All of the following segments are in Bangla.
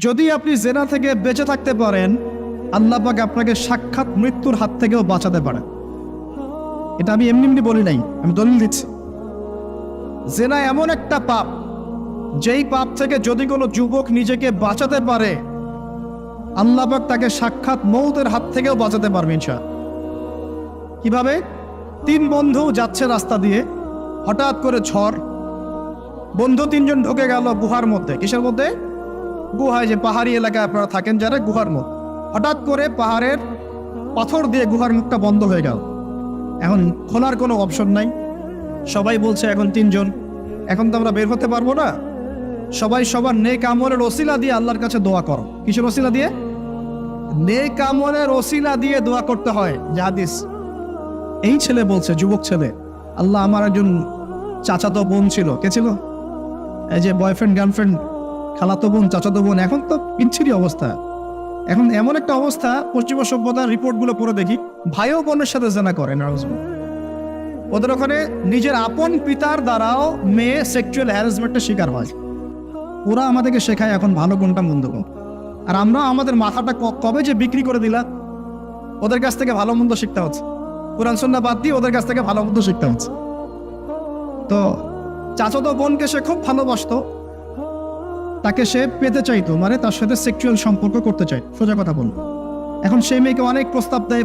যদি আপনি জেনা থেকে বেঁচে থাকতে পারেন, আল্লাহ পাক আপনাকে সাক্ষাৎ মৃত্যুর হাত থেকেও বাঁচাতে পারেন। এটা আমি এমনি এমনি বলি নাই, আমি দলিল দিচ্ছি। জেনা এমন একটা পাপ, যেই পাপ থেকে যদি কোনো যুবক নিজেকে বাঁচাতে পারে, আল্লাহ পাক তাকে সাক্ষাৎ মৌতের হাত থেকেও বাঁচাতে পারবে ইনশাআল্লাহ। কিভাবে? 3 বন্ধু যাচ্ছে রাস্তা দিয়ে, হঠাৎ করে ঝড়, বন্ধু 3 জন ঢুকে গেল গুহার মধ্যে। কিসের মধ্যে? গুহায়, যে পাহাড়ি এলাকায় আপনারা থাকেন যারা, গুহার মধ্যে। হঠাৎ করে পাহাড়ের পাথর দিয়ে গুহার মুখটা বন্ধ হয়ে গেল। এখন খোলার কোনো অপশন নাই। সবাই বলছে এখন 3 জন, এখন তো আমরা বের হতে পারবো না। সবাই সবার নেক আমলের ওসিলা দিয়ে আল্লাহর কাছে দোয়া করো। কিসের ওসিলা দিয়ে? নেক আমলের ওসিলা দিয়ে দোয়া করতে হয়। যে হাদিস, এই ছেলে বলছে, যুবক ছেলে, আল্লাহ আমার একজন চাচাতো বোন ছিল। কে ছিল? এই যে বয়ফ্রেন্ড গার্লফ্রেন্ড, খালাতো বোন, চাচাতো বোন। এখন তো বিচ্ছিরি অবস্থা। এখন এমন একটা অবস্থা, পশ্চিমা সভ্যতার রিপোর্টগুলো পড়ে দেখি, ভাইও বোনের সাথে জেনা করে। ওদের ওখানে নিজের আপন পিতার দ্বারাও মেয়ে সেক্সুয়াল হ্যারাসমেন্টের শিকার হয়। ওরা আমাদেরকে শেখায় এখন ভালো কোনটা মন্দ কোন। আর আমরা আমাদের মাথাটা কবে যে বিক্রি করে দিলাম, ওদের কাছ থেকে ভালো মন্দ শিখতে হচ্ছে। কোরআন সুন্নাহ বাদ দিয়ে ওদের কাছ থেকে ভালো মন্দ শিখতে হচ্ছে। তো চাচাতো বোনকে সে খুব ভালোবাসতো, তাকে সে পেতে চাইতো, মানে তার সাথে সেক্সুয়াল সম্পর্ক করতে চাই, সোজা কথা বলল। এখন সেই মেয়েকে অনেক প্রস্তাব দেয়,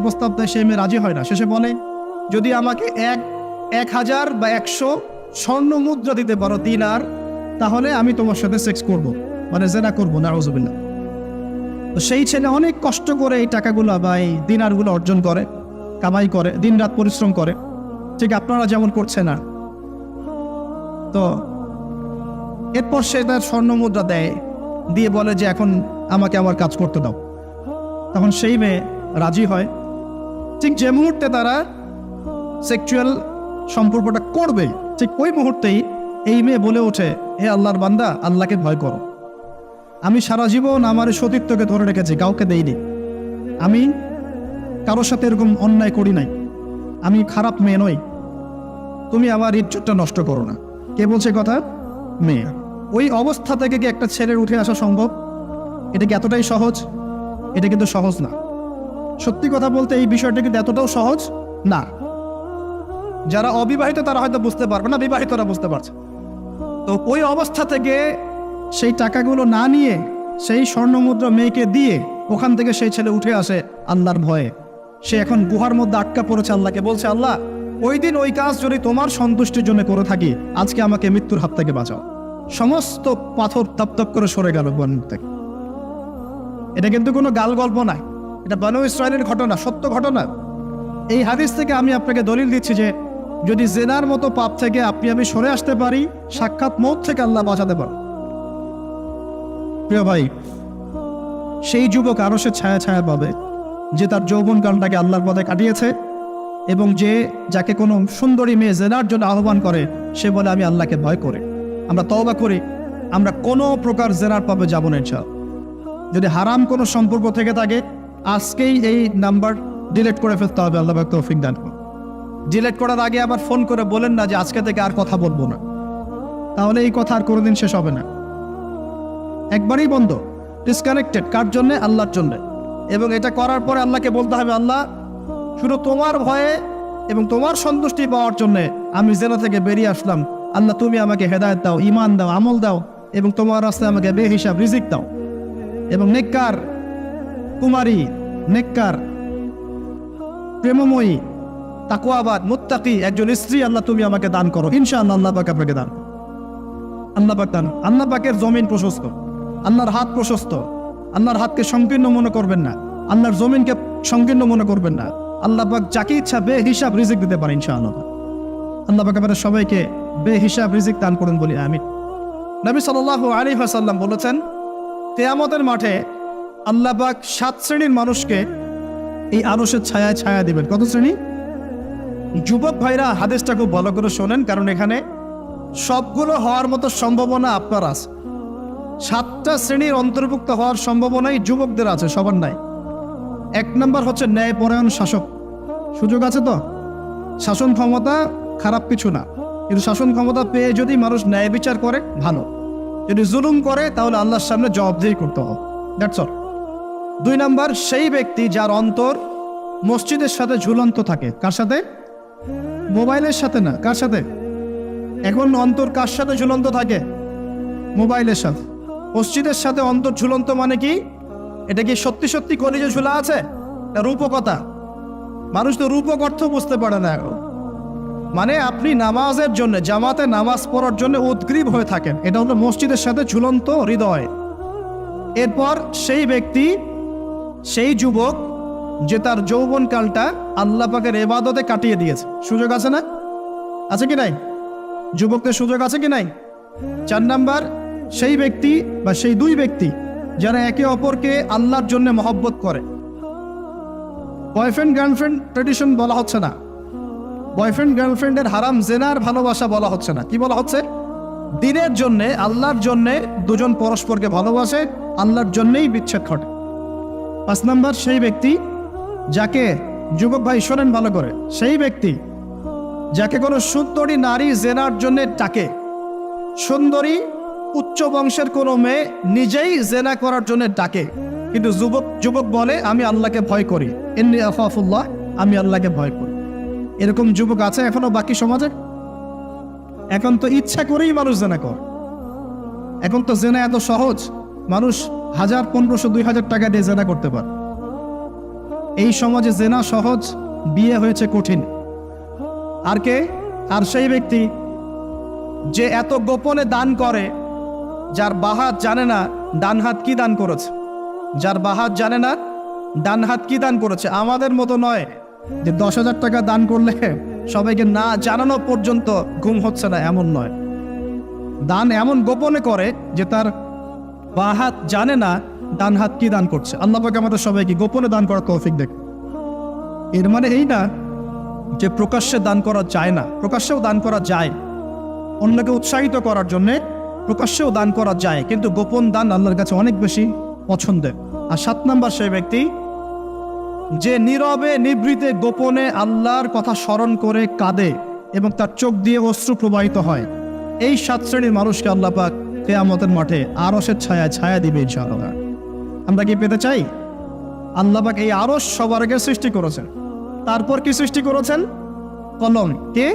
সেই মেয়ে রাজি হয় না। শেষে বলে, যদি আমাকে 1000 বা 100 স্বর্ণ মুদ্রা দিতে পারো, দিনার, তাহলে আমি তোমার সাথে সেক্স করব, মানে জেনা করবো। নাউজুবিল্লাহ। তো সেই ছেলে অনেক কষ্ট করে এই টাকাগুলো বা এই দিনারগুলো অর্জন করে, কামাই করে, দিনরাত পরিশ্রম করে, ঠিক আপনারা যেমন করছে না। তো এরপর সে তার স্বর্ণ মুদ্রা দেয়, দিয়ে বলে যে এখন আমাকে আমার কাজ করতে দাও। তখন সেই মেয়ে রাজি হয়। ঠিক যে মুহূর্তে তারা সেক্সুয়াল সম্পর্কটা করবে, ঠিক ওই মুহূর্তেই এই মেয়ে বলে ওঠে, হে আল্লাহর বান্দা, আল্লাহকে ভয় করো। আমি সারা জীবন আমার সতীত্বকে ধরে রেখেছি, কাউকে দেইনি। আমি কারোর সাথে এরকম অন্যায় করি নাই। আমি খারাপ মেয়ে নই। তুমি আমার ইজ্জতটা নষ্ট করো না। কে বলছে কথা? মেয়ে। ওই অবস্থা থেকে কি একটা ছেলের উঠে আসা সম্ভব? এটা কি এতটাই সহজ? এটা কিন্তু সহজ না। সত্যি কথা বলতে এই বিষয়টা কিন্তু এতটাও সহজ না। যারা অবিবাহিত তারা হয়তো বুঝতে পারবে না, বিবাহিতরা বুঝতে পারছে। তো ওই অবস্থা থেকে সেই টাকাগুলো না নিয়ে সেই স্বর্ণ মুদ্রা মেয়েকে দিয়ে ওখান থেকে সেই ছেলে উঠে আসে আল্লাহর ভয়ে। সে এখন গুহার মধ্যে আটকা পড়েছে, আল্লাহকে বলছে, আল্লাহ, ওই দিন ওই কাজ যদি তোমার সন্তুষ্টির জন্য করে থাকি, আজকে আমাকে মৃত্যুর হাত থেকে বাঁচাও। সমস্ত পাথর তপ করে সরে গেল বন থেকে। এটা কিন্তু কোনো গাল গল্প নাই, এটা বনু ইসরায়েলের ঘটনা, সত্য ঘটনা। এই হাদিস থেকে আমি আপনাকে দলিল দিচ্ছি যে যদি জেনার মতো পাপ থেকে আমি সরে আসতে পারি, সাক্ষাৎ মৌত থেকে আল্লাহ বাঁচাতে পারে। প্রিয় ভাই, সেই যুবক আরশের ছায়া ছায়া পাবে যে তার যৌবনকালটাকে আল্লাহর পথে কাটিয়েছে, এবং যাকে কোনো সুন্দরী মেয়ে জেনার জন্য আহ্বান করে, সে বলে আমি আল্লাহকে ভয় করে। আমরা তওবা করি, আমরা কোনো প্রকার জেনার পাবে যাব না ইনশাআল্লাহ। যদি হারাম কোনো সম্পর্ক থেকে থাকে, আজকেই এই নাম্বার ডিলিট করে ফেলতে হবে। আল্লাহ পাক তৌফিক দান করুন। ডিলিট করার আগে আবার ফোন করে বলেন না যে আজকে থেকে আর কথা বলবো না, তাহলে এই কথা আর কোনোদিন শেষ হবে না। একবারই বন্ধ, ডিসকানেক্টেড। কার জন্যে? আল্লাহর জন্যে। এবং এটা করার পরে আল্লাহকে বলতে হবে, আল্লাহ, শুধু তোমার ভয়ে এবং তোমার সন্তুষ্টি পাওয়ার জন্যে আমি জেনা থেকে বেরিয়ে আসলাম। আল্লাহ, তুমি আমাকে হেদায়েত দাও, ঈমান দাও, আমল দাও, এবং তোমার রাস্তায় আমাকে বেহিসাব রিজিক দাও। এবং নেককার কুমারী, নেককার প্রেমময়ী, তাকওয়াবাদ, মুত্তাকি একজন স্ত্রী আল্লাহ তুমি আমাকে দান করো ইনশাআল্লাহ। আল্লাহ পাক আপনাকে দান। আল্লাহ পাক দান। আল্লাহ পাকের জমিন প্রশস্ত, আল্লাহর হাত প্রশস্ত। আল্লাহর হাতকে সংকীর্ণ মনে করবেন না, আল্লাহর জমিনকে সংকীর্ণ মনে করবেন না। আল্লাহ পাক যাকে ইচ্ছা বেহিসাব রিজিক দিতে পারে ইনশাআল্লাহ। আল্লাহ পাক আমাদের সবাইকে বেহিসাব রিজিক দান করুন বলি আমিন। নবী সাল্লাল্লাহু আলাইহি ওয়াসাল্লাম বলেছেন, কিয়ামতের মাঠে আল্লাহ পাক 7 শ্রেণীর মানুষকে এই আরশের ছায়ায় ছায়া দিবেন। কত শ্রেণী? যুবক ভাইরা হাদিসটা খুব ভালো করে শোনেন, কারণ এখানে সবগুলো হওয়ার মতো সম্ভাবনা আপনার আছে। 7টা শ্রেণীর অন্তর্ভুক্ত হওয়ার সম্ভাবনাই যুবকদের আছে, সবার নাই। 1 নম্বর হচ্ছে ন্যায়পরায়ণ শাসক। সুযোগ আছে তো? শাসন ক্ষমতা খারাপ কিছু না, কিন্তু শাসন ক্ষমতা পেয়ে যদি মানুষ ন্যায় বিচার করে ভালো। যদি জুলুম করে তাহলে আল্লাহর সামনে জবাবদিহি করতে হবে। That's all. 2 নাম্বার, সেই ব্যক্তি যার অন্তর মসজিদের সাথে ঝুলন্ত থাকে। কার সাথে? মোবাইলের সাথে না। কার সাথে? এখন অন্তর কার সাথে ঝুলন্ত থাকে? মোবাইলের সাথে। মসজিদের সাথে অন্তর ঝুলন্ত মানে কি? এটা কি সত্যি সত্যি কলিজে ঝুলা আছে? এটা রূপকথা। মানুষ তো রূপক অর্থ বুঝতে পারে না এখন। মানে আপনি নামাজের জন্য, জামাতে নামাজ পড়ার জন্য উদ্গ্রীব হয়ে থাকেন, এটা হলো মসজিদের সাথে ঝুলন্ত হৃদয়। এরপর সেই ব্যক্তি, সেই যুবক যে তার যৌবনকালটা আল্লাহ পাকের ইবাদতে কাটিয়ে দিয়েছে। সুযোগ আছে না? আছে কি নাই? যুবকদের সুযোগ আছে কি নাই? 4 নাম্বার, সেই ব্যক্তি বা সেই 2 ব্যক্তি যারা একে অপরকে আল্লাহর জন্য মহব্বত করে। বয়ফ্রেন্ড গার্লফ্রেন্ড ট্রেডিশন বলা হচ্ছে না। বয়ফ্রেন্ড গার্লফ্রেন্ডের হারাম জেনার ভালোবাসা বলা হচ্ছে না। কি বলা হচ্ছে? দিনের জন্যে, আল্লাহর জন্যে দুজন পরস্পরকে ভালোবাসে, আল্লাহর জন্যেই বিচ্ছেদ ঘটে। 5 নাম্বার, সেই ব্যক্তি যাকে, যুবক ভাই শোনেন ভালো করে, সেই ব্যক্তি যাকে কোনো সুন্দরী নারী জেনার জন্য ডাকে। সুন্দরী উচ্চ বংশের কোনো মেয়ে নিজেই জেনা করার জন্য ডাকে, কিন্তু যুবক বলে আমি আল্লাহকে ভয় করি, ইন্নী আখাফুল্লাহ, আমি আল্লাহকে ভয় করি। এরকম যুবক আছে এখনো বাকি সমাজে? এখন তো ইচ্ছা করেই মানুষ জেনা করে। এখন তো জেনা এত সহজ, মানুষ 1000, 1500, 2000 টাকা দিয়ে জেনা করতে পারে। এই সমাজে জেনা সহজ, বিয়ে হয়েছে কঠিন। আর কে? আর সেই ব্যক্তি যে এত গোপনে দান করে, যার বাহাত জানে না ডান হাত কি দান করেছে, যার বাহাত জানে না ডান হাত কি দান করেছে। আমাদের মতো নয় যে 10,000 টাকা দান করলে সবাইকে না জানানো পর্যন্ত ঘুম হচ্ছে না, এমন নয়। দান এমন গোপনে করে যে তার বাহাত জানে না ডান হাত কি দান করছে। আল্লাহ পাক আমাদের সবাইকে গোপনে দান করার তৌফিক দেখ। এর মানে এই না যে প্রকাশ্যে দান করা যায় না, প্রকাশ্যেও দান করা যায়। অন্যকে উৎসাহিত করার জন্যে প্রকাশ্যেও দান করা যায়, কিন্তু গোপন দান আল্লাহর কাছে অনেক বেশি পছন্দের। আর 7 নাম্বার, সেই ব্যক্তি যে নীরবে নিভৃতে গোপনে আল্লাহর কথা স্মরণ করে কাঁদে এবং তার চোখ দিয়ে অশ্রু প্রবাহিত হয়। এই 7 শ্রেণীর মানুষকে আল্লাহ পাক কিয়ামতের মাঠে আরশের ছায়া দিবে ইনশাআল্লাহ। আমরা কি পেতে চাই? আল্লাহ পাক এই আরশ সবার আগে সৃষ্টি করেছেন। তারপর কি সৃষ্টি করেছেন? কলম। কে?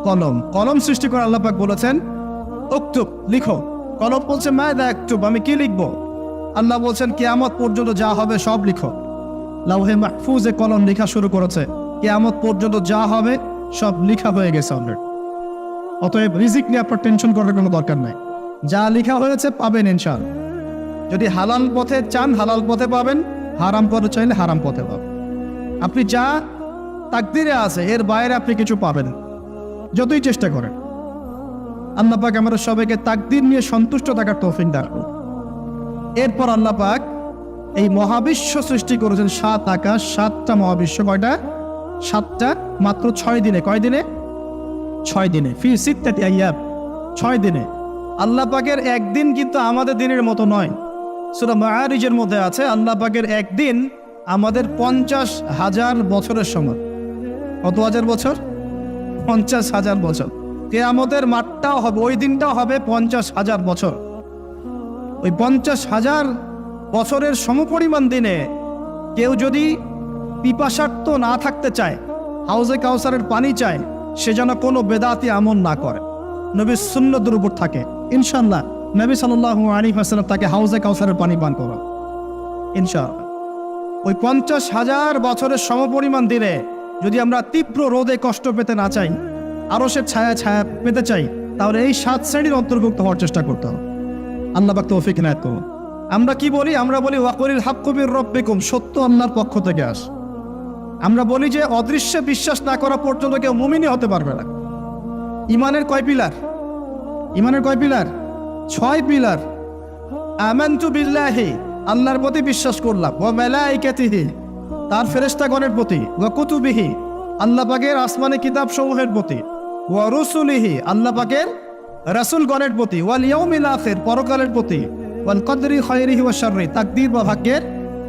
কলম। কলম সৃষ্টি করে আল্লাহ পাক বলেছেন উক্তুব, লিখো। কলম বলছে মাযা আক্তুব, আমি কি লিখবো? আল্লাহ বলছেন কিয়ামত পর্যন্ত যা হবে সব লিখো। লাউহে মাহফুজে কলম লেখা শুরু করেছে, কিয়ামত পর্যন্ত যা হবে সব লেখা হয়ে গেছে অলরেডি। অতএব রিজিক নিয়ে আপনার টেনশন করার কোনো দরকার নাই। যা লেখা হয়েছে পাবেন ইনশাআল্লাহ। যদি হালাল পথে চান হালাল পথে পাবেন, হারাম পথে চাইলে হারাম পথে পাবেন। আপনি যা তাকদিরে আছে এর বাইরে আপনি কিছু পাবেন যতই চেষ্টা করেন। আল্লাহ পাক আমাদের সবাইকে তাকদির নিয়ে সন্তুষ্ট থাকার তৌফিক দান করুন। এরপর আল্লাহ পাক এই মহাবিশ্ব সৃষ্টি করেছেন 7 আকাশ, 7টা মহাবিশ্ব। কয়টা? 7টা, মাত্র 6 দিনে। কয় দিনে? 6 দিনে। ফি সিত্তাতি আইয়াম, 6 দিনে। আল্লাহ পাকের একদিন কিন্তু আমাদের দিনের মতো নয়। সূরা মাআরিজের মধ্যে আছে আল্লাহ পাকের একদিন আমাদের 50,000 বছরের সমান। কত হাজার বছর? 50,000 বছর। কিয়ামতের মাঠটাও হবে, ওই দিনটাও হবে 50,000 বছর। ওই 50,000 বছরের সমপরিমাণ দিনে কেউ যদি পিপাসার্ত না থাকতে চায়, হাউজে কাউসারের পানি চায়, সে যেন কোনো বেদাতি আমল না করে, নবীর সুন্নতের উপর থাকে। ইনশাআল্লাহ নবী সাল্লাল্লাহু আলাইহি ওয়াসাল্লাম তাকে হাউজে কাউসারের পানি পান করা ইনশাআল্লাহ। ওই 50,000 বছরের সমপরিমাণ দিনে যদি আমরা তীব্র রোদে কষ্ট পেতে না চাই, আরশের ছায়া পেতে চাই, তাহলে এই 7 শ্রেণীর অন্তর্ভুক্ত হওয়ার চেষ্টা করতে হবে। আল্লাহ পাক তৌফিক ইনায়াত করুন। আমরা কি বলি? আমরা বলি ওয়াকুলিল হাক্কু মির রাব্বিকুম, সত্য আল্লাহর পক্ষ থেকে আসে। আমরা বলি যে অদৃশ্যে বিশ্বাস না করা পর্যন্ত কেউ মুমিনই হতে পারবে না। ইমানের কয় পিলার? ইমানের কয় পিলার? 6 পিলার। আমানতু বিল্লাহি, আল্লাহর প্রতি বিশ্বাস করলাম, ওয়া মালাইকাতিহি, তার ফেরেশতাগণের প্রতি, ওয়া কুতুবিহি, আল্লাহ পাকের আসমানি কিতাব সমূহের প্রতি, ওয়া রুসুলিহি, আল্লাহ পাকের রাসূলগণের প্রতি, ওয়াল ইয়াউমিল আখির, পরকালের প্রতি, ওয়াল কদরি খায়রিহি ওয়া শাররি, তাকদীর বা ভাগ্যের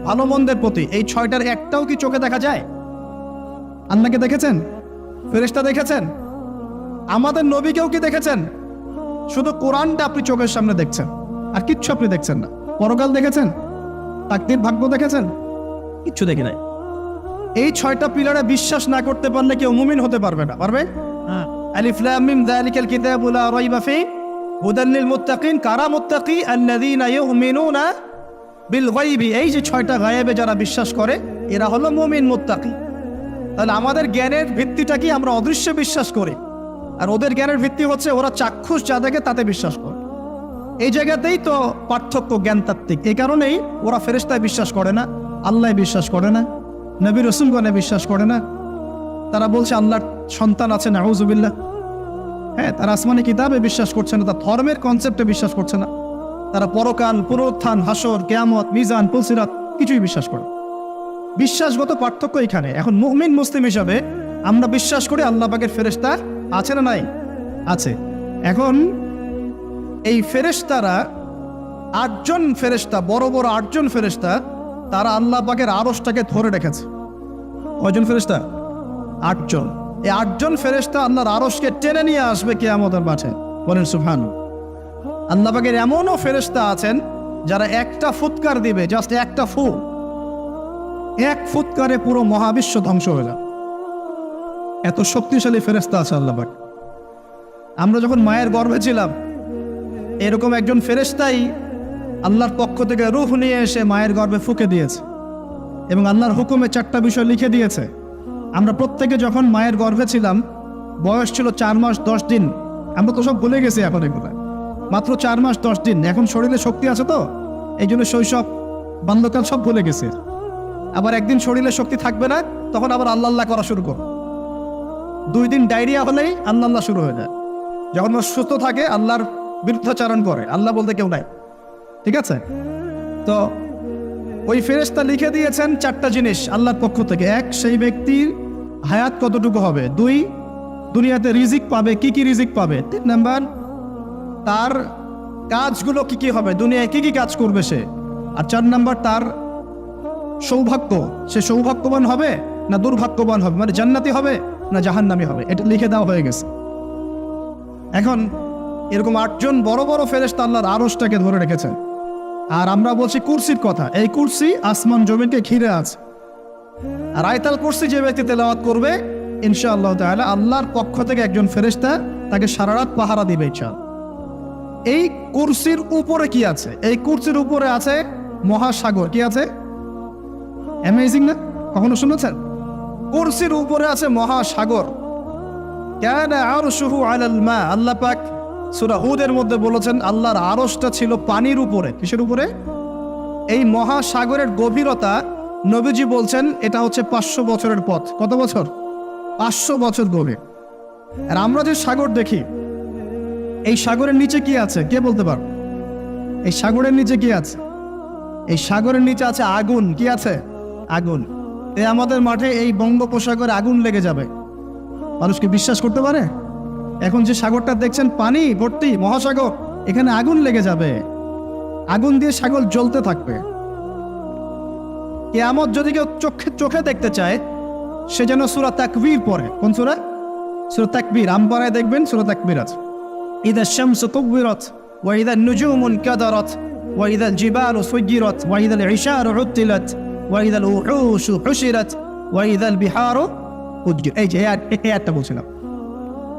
ভালো মন্দের প্রতি। এই 6টার একটাও কি চোখে দেখা যায়? আল্লাহকে দেখেছেন? ফেরেশতা দেখেছেন? আমাদের নবীকেও কি দেখেছেন? শুধু কোরআনটা আপনি চোখের সামনে দেখছেন, আর কিচ্ছু আপনি দেখছেন না। পরকাল দেখেছেন? তাকদীর, ভাগ্য দেখেছেন? কিচ্ছু দেখি নাই। এই 6টা পিলারে বিশ্বাস না করতে পারলে কেউ মুমিন হতে পারবে না। পারবে? আলিফ লাম মিম যালিকাল কিতাবু লা রাইবা ফি হুদাল লিল মুত্তাকিন। কারা মুত্তাকি? আল্লাযীনা ইউমিনুনা বিল গায়বি। এই যে 6টা গায়েবে যারা বিশ্বাস করে এরা হলো মুমিন, মুত্তাকি। তাহলে আমাদের জ্ঞানের ভিত্তিটা কি? আমরা অদৃশ্য বিশ্বাস করি, আর ওদের জ্ঞানের ভিত্তি হচ্ছে ওরা চাক্ষুষ যা দেখে তাতে বিশ্বাস করে। এই জায়গাতেই তো পার্থক্য জ্ঞানতাত্ত্বিক। এই কারণেই ওরা ফেরেশতায় বিশ্বাস করে না, আল্লাহ বিশ্বাস করে না, নবী রাসূলগণে বিশ্বাস করে না। তারা বলছে আল্লাহর সন্তান আছে, নাউযুবিল্লাহ। হ্যাঁ, তারা আসমানি কিতাবে বিশ্বাস করছে না, তার ধর্মের কনসেপ্টে বিশ্বাস করছে না। তারা পরকাল, পুনরুত্থান, হাসর, কিয়ামত, মিজান, পুলসিরাত কিছুই বিশ্বাস করে। বিশ্বাসগত পার্থক্য এখানে। এখন মুমিন মুসলিম হিসাবে আমরা বিশ্বাস করি আল্লাহ পাকের ফেরেশতা আছে না নাই? আছে। এখন এই ফেরেশতারা 8জন ফেরেশতা, বড় বড় 8জন ফেরেশতা, তারা আল্লাহ পাকের আরশটাকে ধরে রেখেছে। কয়জন ফেরেশতা? 8জন। এই 8জন ফেরেশতা আল্লাহর আরশকে টেনে নিয়ে আসবে কিয়ামতের মাঠে। বলেন সুবহানাল্লাহ। আল্লাহ পাকের এমনও ফেরেশতা আছেন যারা একটা ফুৎকার দিবে, জাস্ট একটা ফু, এক ফুৎকারে পুরো মহাবিশ্ব ধ্বংস হয়ে যায়। এত শক্তিশালী ফেরেশতা আছে আল্লাহ পাক। আমরা যখন মায়ের গর্ভে ছিলাম, এরকম একজন ফেরেশতাই আল্লাহর পক্ষ থেকে রূহ নিয়ে এসে মায়ের গর্ভে ফুঁকে দিয়েছে, এবং আল্লাহর হুকুমে 4টা বিষয় লিখে দিয়েছে। আমরা প্রত্যেকে যখন মায়ের গর্ভে ছিলাম, বয়স ছিল 4 মাস 10 দিন। আমরা তো সব ভুলে গেছি এখন এগুলো। মাত্র 4 মাস 10 দিন। এখন শরীরে শক্তি আছে তো, এই জন্য শৈশব, বাল্যকাল সব ভুলে গেছে। আবার একদিন শরীরে শক্তি থাকবে না, তখন আবার আল্লাহ আল্লাহ করা শুরু করো। 2 দিন ডায়রিয়া হলেই আল্লাহ আল্লাহ শুরু হয়ে যায়। যখন সুস্থ থাকে আল্লাহর বিরুদ্ধাচারণ করে, আল্লাহ বলতে কেউ নাই। ঠিক আছে? তো ওই ফেরেশতা লিখে দিয়েছেন 4টা জিনিস আল্লাহর পক্ষ থেকে। 1, সেই ব্যক্তির হায়াত কতটুকু হবে। 2, দুনিয়াতে রিজিক পাবে, কি কি রিজিক পাবে। 3 নাম্বার, তার কাজগুলো কি কি হবে, দুনিয়ায় কি কি কাজ করবে সে। আর 4 নাম্বার, তার সৌভাগ্য, সে সৌভাগ্যবান হবে না দুর্ভাগ্যবান হবে, মানে জান্নাতি হবে না জাহান্নামী হবে। এটা লিখে দেওয়া হয়ে গেছে। এখন এরকম 8জন বড় বড় ফেরেশতা আল্লাহর আরশটাকে ধরে রেখেছে। আর আমরা বলছি কুরসির কথা। এই কুরসি আসমান জমিনকে ঘিরে আছে। আর আয়াতুল কুরসি যে ব্যক্তি তেলাওয়াত করবে, ইনশাআল্লাহ তাআলা আল্লাহর পক্ষ থেকে একজন ফেরেশতা তাকে সারা রাত পাহারা দিবে ইনশাআল্লাহ। এই কুরসির উপরে কি আছে? এই কুরসির উপরে আছে মহাসাগর। কি আছে? অ্যামেজিং না? কখনো শুনেছেন? কুরসির উপরে আছে মহাসাগর। কানা আরশুহু আলাল মা। আল্লাহ পাক সূরা হুদের মধ্যে বলেছেন আল্লাহর আরশটা ছিল পানির উপরে। কিসের উপরে? এই মহাসাগরের গভীরতা নবীজি বলছেন এটা হচ্ছে 500 বছরের পথ। কত বছর? 500 বছর গভীর। আর আমরা যে সাগর দেখি, এই সাগরের নিচে কি আছে কে বলতে পারবে? এই সাগরের নিচে কি আছে? এই সাগরের নিচে আছে আগুন। কি আছে? আগুন। এই আমাদের মাঠে এই বঙ্গোপসাগরে আগুন লেগে যাবে, মানুষ কি বিশ্বাস করতে পারে? এখন যে সাগরটা দেখছেন পানি ভর্তি, মহাসাগর, এখানে আগুন লেগে যাবে। আগুন দিয়ে সাগর জ্বলতে থাকবে। কিয়ামত যদি কেউ চোখে দেখতে চায়, সে যেন সূরা তাকবীর পড়ে। কোন সূরা? সূরা তাকবীর। আমপারায় দেখবেন সূরা তাকবীর আছে। ইযা শামসু কুবিরাত ওয়া ইযা নুজুমু কাদারাত ওয়া ইযা জিবালু সুজিরাত ওয়া ইযা ইশারু উতিলাত ওয়া ইযা উহুশু হুশিরাত ওয়া ইযা বিহারু উজ্জির। এই যে এই আয়াতটা বলছিলাম।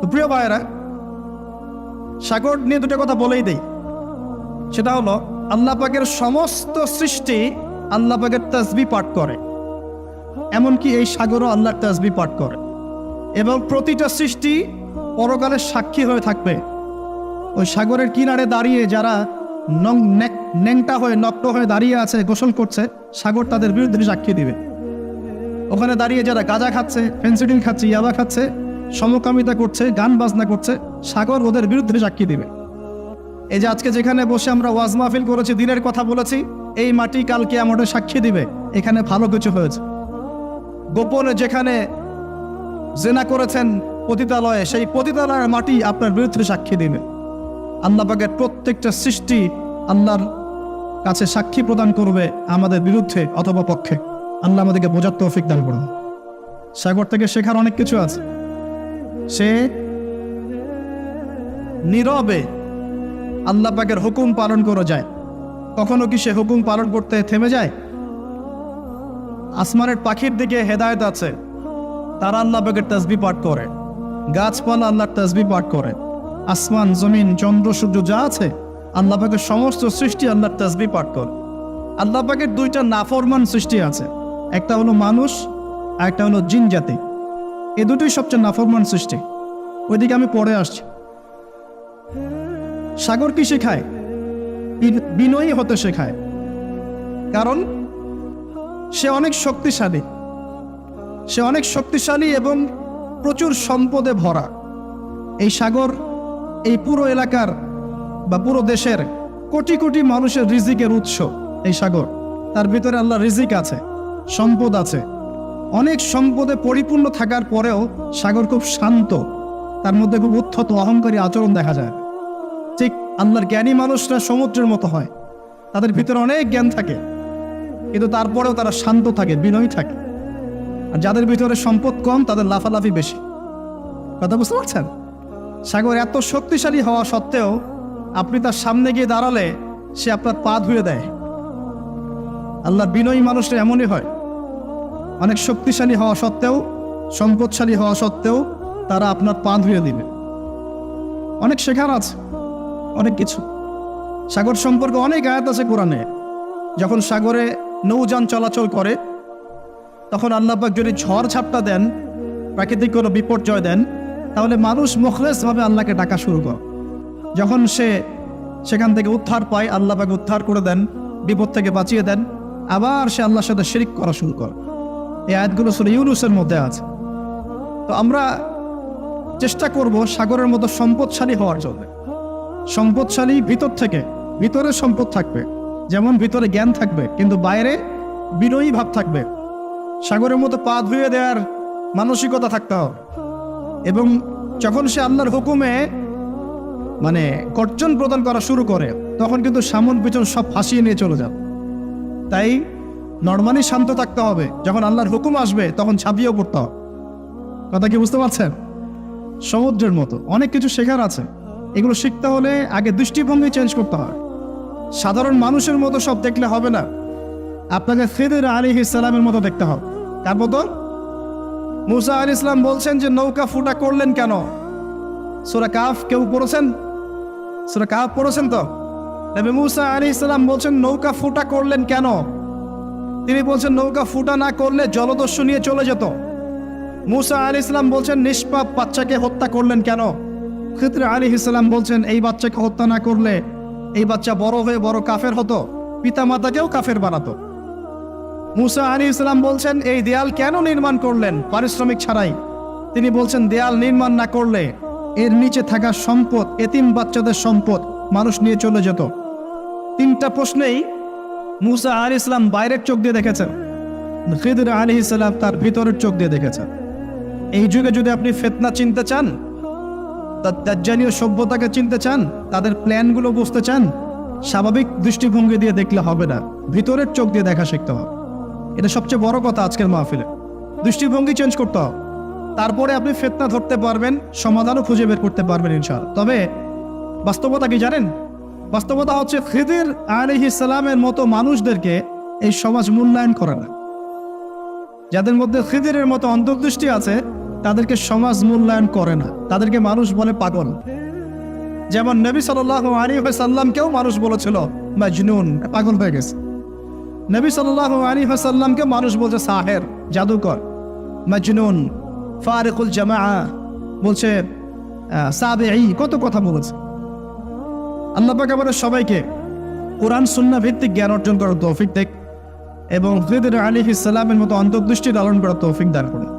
তো প্রিয় ভাইরা, সাগর নিয়ে দুটো কথা বলেই দেই। সেটা হলো আল্লাহ পাকের সমস্ত সৃষ্টি আল্লাহ পাকের তাসবিহ পাঠ করে, এমনকি এই সাগরও আল্লাহর তাসবিহ পাঠ করে। এবং প্রতিটা সৃষ্টি পরকালের সাক্ষী হয়ে থাকবে। ওই সাগরের কিনারে দাঁড়িয়ে যারা ন্যাংটা হয়ে নগ্ন হয়ে দাঁড়িয়ে আছে, গোসল করছে, সাগর তাদের বিরুদ্ধে সাক্ষী দিবে। ওখানে দাঁড়িয়ে যারা গাঁজা খাচ্ছে, ফেন্সিডিল খাচ্ছে, ইয়াবা খাচ্ছে, সমকামিতা করছে, গান বাজনা করছে, সাগর ওদের বিরুদ্ধে সাক্ষী দিবে। এই যে আজকে যেখানে বসে আমরা ওয়াজ মাহফিল করেছি, দিনের কথা বলেছি, এই মাটি কালকে আমাদের সাক্ষী দিবে এখানে ভালো কিছু হয়েছে। গোপনে যেখানে জেনা করেছেন পতিতালয়ে, সেই পতিতালয়ের মাটি আপনার বিরুদ্ধে সাক্ষী দিবে। আল্লাহ পাকের প্রত্যেকটা সৃষ্টি আল্লাহর কাছে সাক্ষী প্রদান করবে আমাদের বিরুদ্ধে অথবা পক্ষে। আল্লাহ আমাদেরকে বোঝার তৌফিক দান করুন। সাগর থেকে শেখার অনেক কিছু আছে। সে নীরবে আল্লাহ পাকের হুকুম পালন করে যায়, কখনো কি সে হুকুম পালন করতে থেমে যায়? আসমানের পাখির দিকে হেদায়েত আছে, তারা আল্লাহ পাকের তাসবিহ পাঠ করে। গাছপালা আল্লাহর তাসবিহ পাঠ করে। আসমান, জমিন, চন্দ্র, সূর্য যা আছে আল্লাহ পাকের সমস্ত সৃষ্টি আল্লাহর তাসবিহ পাঠ করে। আল্লাহ পাকের দুইটা নাফরমান সৃষ্টি আছে, একটা হলো মানুষ আর একটা হলো জিন জাতি। এই দুটোই সবচেয়ে নাফরমান সৃষ্টি। ওইদিকে আমি পরে আসছি। সাগর কি শেখায়? বিনয়ী হতে শেখায়, কারণ সে অনেক শক্তিশালী, সে অনেক শক্তিশালী এবং প্রচুর সম্পদে ভরা। এই সাগর এই পুরো এলাকার বা পুরো দেশের কোটি কোটি মানুষের রিজিকের উৎস। এই সাগর, তার ভিতরে আল্লাহ রিজিক আছে, সম্পদ আছে। অনেক সম্পদে পরিপূর্ণ থাকার পরেও সাগর খুব শান্ত, তার মধ্যে খুব উদ্ধত অহংকারী আচরণ দেখা যায়। ঠিক আল্লাহর জ্ঞানী মানুষরা সমুদ্রের মতো হয়, তাদের ভিতরে অনেক জ্ঞান থাকে, কিন্তু তারপরেও তারা শান্ত থাকে, বিনয়ী থাকে। আর যাদের ভিতরে সম্পদ কম তাদের লাফালাফি বেশি। কথা বুঝতে পারছেন? সাগর এত শক্তিশালী হওয়া সত্ত্বেও আপনি তার সামনে গিয়ে দাঁড়ালে সে আপনার পা ধুয়ে দেয়। আল্লাহর বিনয়ী মানুষরা এমনই হয়, অনেক শক্তিশালী হওয়া সত্ত্বেও, সম্পদশালী হওয়া সত্ত্বেও তারা আপনার পা ধুয়ে দিবে। অনেক শেখার আছে, অনেক কিছু। সাগর সম্পর্কে অনেক আয়াত আছে কোরআনে। যখন সাগরে নৌযান চলাচল করে তখন আল্লাহ পাক যদি ঝড় ঝাপটা দেন, প্রাকৃতিক কোনো বিপর্যয় দেন, তাহলে মানুষ মুখলেসভাবে আল্লাহকে ডাকা শুরু করে। যখন সে সেখান থেকে উদ্ধার পায়, আল্লাহ পাক উদ্ধার করে দেন, বিপদ থেকে বাঁচিয়ে দেন, আবার সে আল্লাহর সাথে শিরিক করা শুরু করে। এই আয়াতগুলো সূরা ইউনূসের মধ্যে আছে। তো আমরা চেষ্টা করব সাগরের মতো সম্পদশালী হওয়ার জন্য। সম্পদশালী ভিতর থেকে, ভিতরে সম্পদ থাকবে, যেমন ভিতরে জ্ঞান থাকবে কিন্তু বাইরে বিনয়ী ভাব থাকবে। সাগরের মতো পা ধুয়ে দেওয়ার মানসিকতা থাকতে হবে। এবং যখন সে আল্লাহর হুকুমে গর্জন প্রদান করা শুরু করে তখন কিন্তু সামন পিছন সব ফাঁসিয়ে নিয়ে চলে যাবে। তাই নরমালি শান্ত থাকতে হবে, যখন আল্লাহর হুকুম আসবে তখন ঝাঁপিয়েও পড়তে হবে। কথা কি বুঝতে পারছেন? সমুদ্রের মতো অনেক কিছু শেখার আছে। এগুলো শিখতে হলে আগে দৃষ্টিভঙ্গি চেঞ্জ করতে হয়। সাধারণ মানুষের মতো সব দেখলে হবে না, আপনাকে খিদির আলাইহিস সালামের মতো দেখতে হবে। কার মতো? মুসা আলাইহিস সালাম বলছেন যে নৌকা ফুটা করলেন কেন? সূরা কাহফ কেউ পড়েছেন? সূরা কাহফ পড়েছেন তো? নবী মুসা আলাইহিস সালাম বলছেন নৌকা ফুটা করলেন কেন? তিনি বলছেন নৌকা ফুটা না করলে জলদস্যু নিয়ে চলে যেত। মুসা আলাইহিস সালাম বলছেন নিষ্পাপ বাচ্চাকে হত্যা করলেন কেন? খিদির আলাইহিস সালাম বলছেন এই বাচ্চাকে হত্যা না করলে এই বাচ্চা বড় হয়ে বড় কাফের হতো, পিতা মাতাকেও কাফের বানাতো। মুসা আলাইহিস সালাম বলছেন এই দেয়াল কেন নির্মাণ করলেন পারিশ্রমিক ছাড়াই? তিনি বলছেন দেয়াল নির্মাণ না করলে এর নিচে থাকা সম্পদ, এতিম বাচ্চাদের সম্পদ মানুষ নিয়ে চলে যেত। তিনটা প্রশ্নেই মুসা আলাইহিস সালাম বাইরের চোখ দিয়ে দেখেছেন, খিদির আলাইহিস সালাম তার ভিতরের চোখ দিয়ে দেখেছেন। এই যুগে যদি আপনি ফিতনা চিনতে চান, দাজ্জালীয় সভ্যতাকে চিনতে চান, তাদের প্ল্যানগুলো বুঝতে চান, স্বাভাবিক দৃষ্টিভঙ্গি দিয়ে দেখলে হবে না, ভিতরের চোখ দিয়ে দেখা শিখতে হবে। এটা সবচেয়ে বড় কথা আজকের মাহফিলে। দৃষ্টিভঙ্গি চেঞ্জ করতে হবে, তারপরে আপনি ফিতনা ধরতে পারবেন, সমাধানও খুঁজে বের করতে পারবেন ইনশাআল্লাহ। তবে বাস্তবতা কি জানেন? বাস্তবতা হচ্ছে খিদির আলাইহিস সালামের মতো মানুষদেরকে এই সমাজ মূল্যায়ন করে না। যাদের মধ্যে খিদিরের মতো অন্তর্দৃষ্টি আছে তাদেরকে সমাজ মূল্যায়ন করে না, তাদেরকে মানুষ বলে পাগল। যেমন নবী সাল্লাল্লাহু আলাইহি ওয়াসাল্লামকেও মানুষ বলেছিল মাজনুন, পাগল হয়ে গেছে। নবী সাল্লাল্লাহু আলাইহি ওয়াসাল্লামকে মানুষ বলছে সাহের, জাদুকর, মাজনুন, ফারিকুল জামাআ বলছে, সাবিঈ, কত কথা বলেছে। আল্লাহ পাক আমাদের সবাইকে কোরআন সুন্নাহ ভিত্তিক জ্ঞান অর্জন করার তৌফিক দেখ এবং খিদির আলাইহিস সালামের মতো অন্তর্দৃষ্টি লালন করার তৌফিক দান করুন।